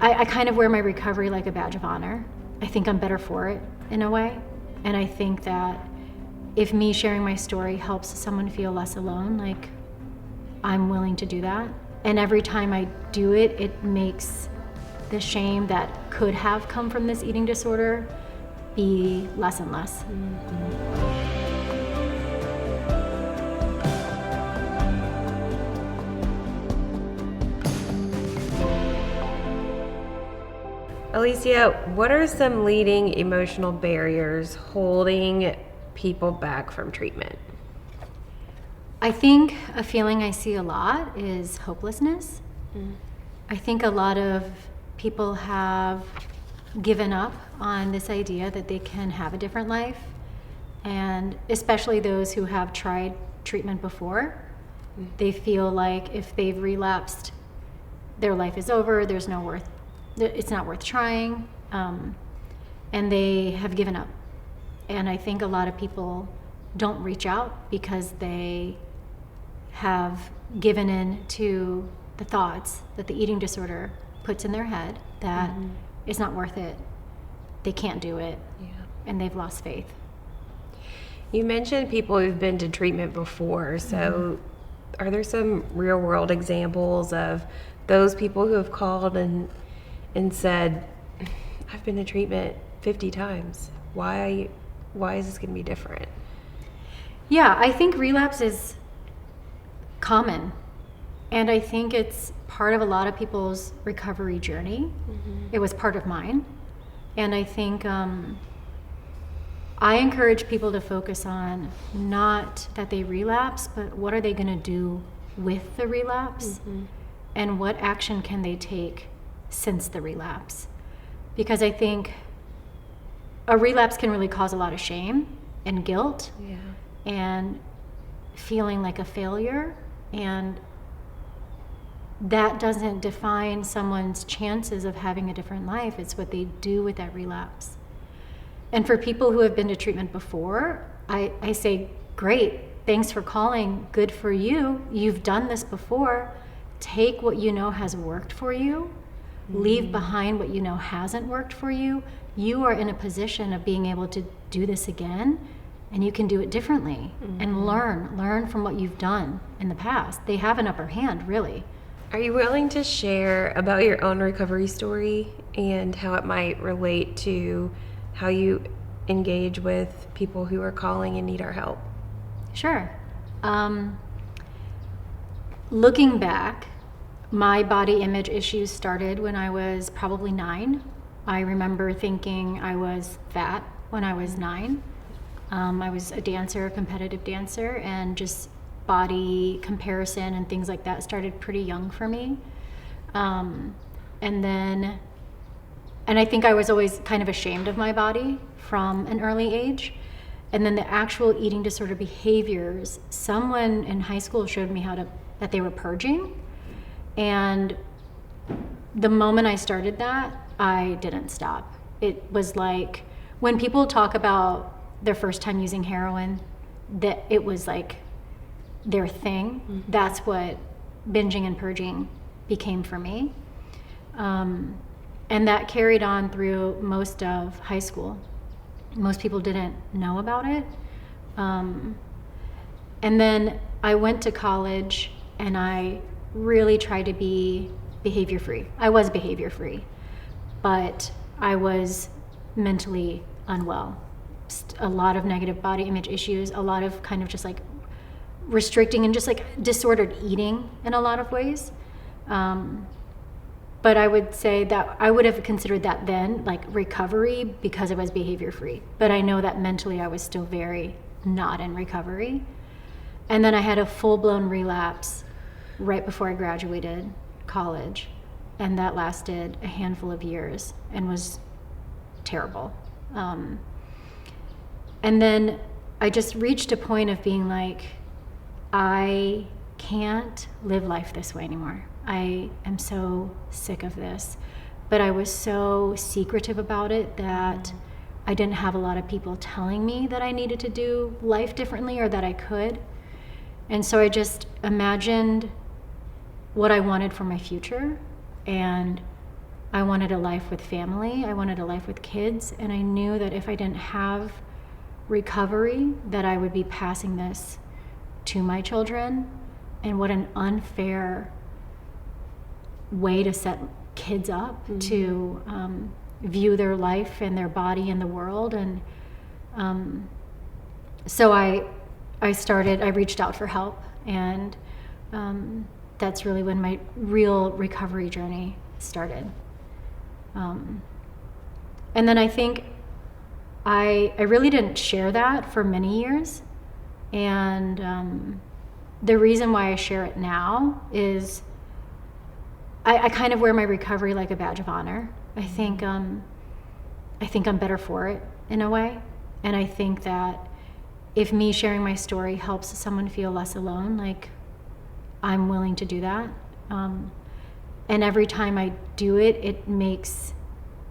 I kind of wear my recovery like a badge of honor. I think I'm better for it in a way. And I think that if me sharing my story helps someone feel less alone, like, I'm willing to do that. And every time I do it, it makes the shame that could have come from this eating disorder be less and less. Alycia, what are some leading emotional barriers holding people back from treatment? I think a feeling I see a lot is hopelessness. I think a lot of people have given up on this idea that they can have a different life, and especially those who have tried treatment before. They feel like if they've relapsed, their life is over, it's not worth trying, and they have given up. And I think a lot of people don't reach out because they have given in to the thoughts that the eating disorder puts in their head that it's not worth it, they can't do it, and they've lost faith. You mentioned people who've been to treatment before, so are there some real world examples of those people who have called and said, I've been to treatment 50 times. Why is this going to be different? Yeah, I think relapse is common. And I think it's part of a lot of people's recovery journey. It was part of mine. And I think I encourage people to focus on not that they relapse, but what are they going to do with the relapse? And what action can they take since the relapse? Because I think a relapse can really cause a lot of shame and guilt and feeling like a failure, and that doesn't define someone's chances of having a different life. It's what they do with that relapse. And for people who have been to treatment before, I say, great, thanks for calling, good for you, you've done this before. Take what you know has worked for you, leave behind what you know hasn't worked for you. You are in a position of being able to do this again, and you can do it differently and learn from what you've done in the past. They have an upper hand, really. Are you willing to share about your own recovery story and how it might relate to how you engage with people who are calling and need our help? Sure. Looking back, my body image issues started when I was probably 9. I remember thinking I was fat when I was 9. I was a dancer, a competitive dancer, and just body comparison and things like that started pretty young for me. And I think I was always kind of ashamed of my body from an early age. And then the actual eating disorder behaviors, someone in high school showed me that they were purging. And the moment I started that, I didn't stop. It was like when people talk about their first time using heroin, that it was like their thing. That's what binging and purging became for me. And that carried on through most of high school. Most people didn't know about it. And then I went to college and I really tried to be behavior free. I was behavior free, but I was mentally unwell. A lot of negative body image issues, a lot of kind of just like restricting and just like disordered eating in a lot of ways. But I would say that I would have considered that then like recovery because it was behavior free. But I know that mentally I was still very not in recovery. And then I had a full-blown relapse right before I graduated college. And that lasted a handful of years and was terrible. And then I just reached a point of being like, I can't live life this way anymore. I am so sick of this. But I was so secretive about it that I didn't have a lot of people telling me that I needed to do life differently or that I could. And so I just imagined what I wanted for my future and I wanted a life with family. I wanted a life with kids. And I knew that if I didn't have recovery, that I would be passing this to my children. And what an unfair way to set kids up to view their life and their body in the world. And so I reached out for help, and that's really when my real recovery journey started. And then I think I really didn't share that for many years. And the reason why I share it now is I kind of wear my recovery like a badge of honor. I think I'm better for it in a way. And I think that if me sharing my story helps someone feel less alone, like, I'm willing to do that. And every time I do it, it makes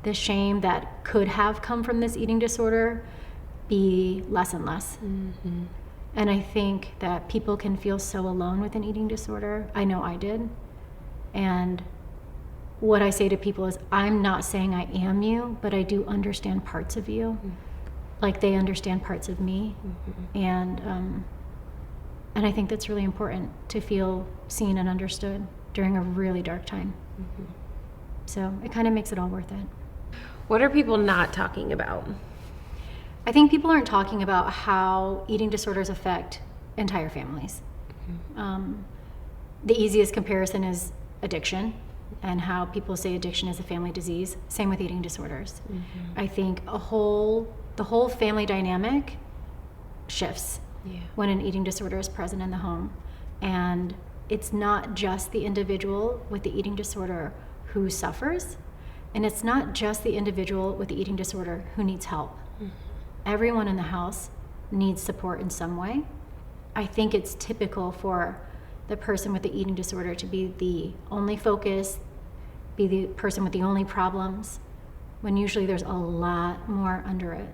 the shame that could have come from this eating disorder be less and less. Mm-hmm. And I think that people can feel so alone with an eating disorder. I know I did. And what I say to people is, I'm not saying I am you, but I do understand parts of you. Mm-hmm. Like they understand parts of me. Mm-hmm. And I think that's really important, to feel seen and understood during a really dark time. Mm-hmm. So it kind of makes it all worth it. What are people not talking about? I think people aren't talking about how eating disorders affect entire families. Mm-hmm. The easiest comparison is addiction, and how people say addiction is a family disease. Same with eating disorders. Mm-hmm. I think the whole family dynamic shifts when an eating disorder is present in the home. And it's not just the individual with the eating disorder who suffers, and it's not just the individual with the eating disorder who needs help. Mm-hmm. Everyone in the house needs support in some way. I think it's typical for the person with the eating disorder to be the only focus, be the person with the only problems, when usually there's a lot more under it.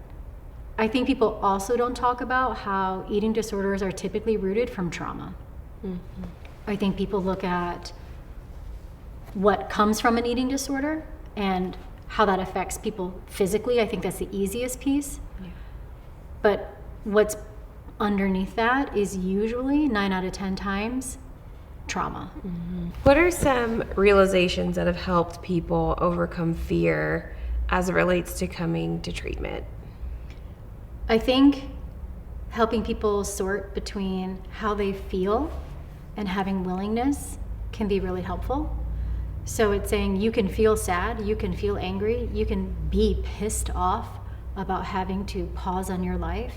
I think people also don't talk about how eating disorders are typically rooted from trauma. Mm-hmm. I think people look at what comes from an eating disorder and how that affects people physically. I think that's the easiest piece. Yeah. But what's underneath that is usually 9 out of 10 times trauma. Mm-hmm. What are some realizations that have helped people overcome fear as it relates to coming to treatment? I think helping people sort between how they feel and having willingness can be really helpful. So it's saying you can feel sad, you can feel angry, you can be pissed off about having to pause on your life,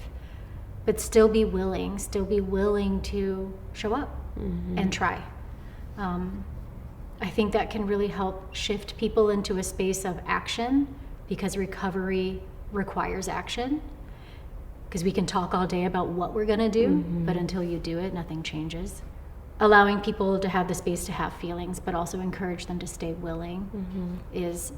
but still be willing to show up and try. I think that can really help shift people into a space of action, because recovery requires action. Because we can talk all day about what we're going to do, but until you do it, nothing changes. Allowing people to have the space to have feelings, but also encourage them to stay willing is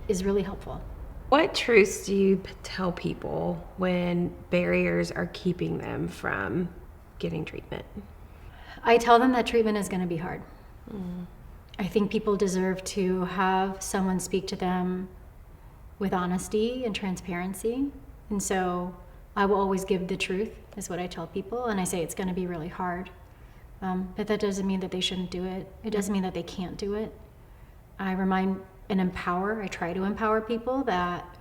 really helpful. What truths do you tell people when barriers are keeping them from getting treatment? I tell them that treatment is going to be hard. I think people deserve to have someone speak to them with honesty and transparency. And so I will always give the truth, is what I tell people. And I say it's going to be really hard. But that doesn't mean that they shouldn't do it. It doesn't mean that they can't do it. I remind and empower, I try to empower people that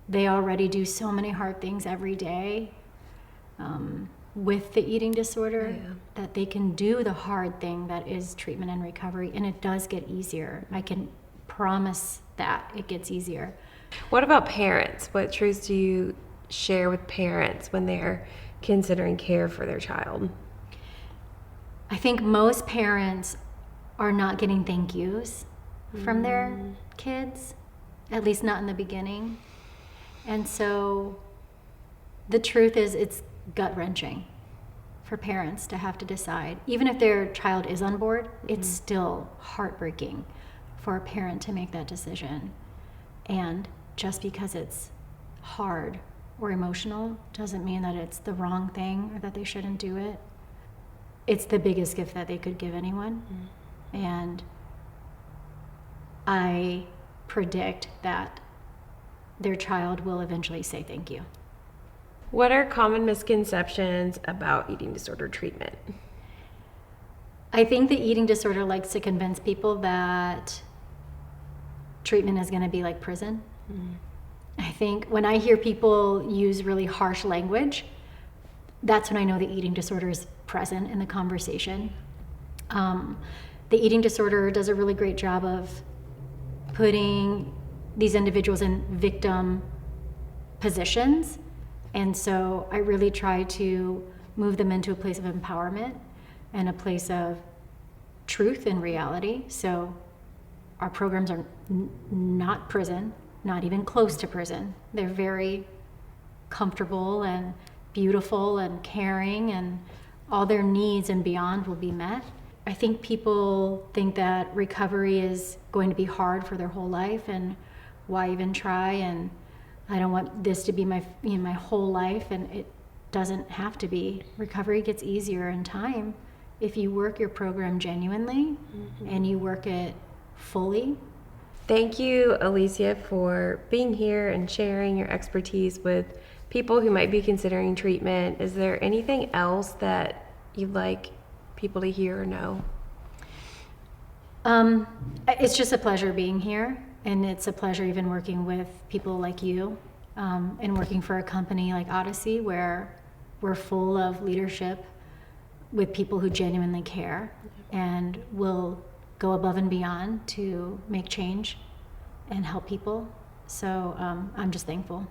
they already do so many hard things every day with the eating disorder, that they can do the hard thing that is treatment and recovery, and it does get easier. I can promise that it gets easier. What about parents? What truths do you share with parents when they're considering care for their child? I think most parents are not getting thank yous from their kids, at least not in the beginning. And so the truth is, it's gut-wrenching for parents to have to decide. Even if their child is on board, it's still heartbreaking for a parent to make that decision. And just because it's hard or emotional doesn't mean that it's the wrong thing or that they shouldn't do it. It's the biggest gift that they could give anyone. And I predict that their child will eventually say thank you. What are common misconceptions about eating disorder treatment? I think the eating disorder likes to convince people that treatment is going to be like prison. I think when I hear people use really harsh language, that's when I know the eating disorder is present in the conversation. The eating disorder does a really great job of putting these individuals in victim positions. And so I really try to move them into a place of empowerment and a place of truth and reality. So our programs are not prison, not even close to prison. They're very comfortable and beautiful and caring, and all their needs and beyond will be met. I think people think that recovery is going to be hard for their whole life, and why even try? And I don't want this to be my whole life, and it doesn't have to be. Recovery gets easier in time if you work your program genuinely and you work it fully. Thank you, Alycia, for being here and sharing your expertise with people who might be considering treatment. Is there anything else that you'd like people to hear or know? It's just a pleasure being here, and it's a pleasure even working with people like you, and working for a company like Odyssey, where we're full of leadership with people who genuinely care and will go above and beyond to make change and help people. So I'm just thankful.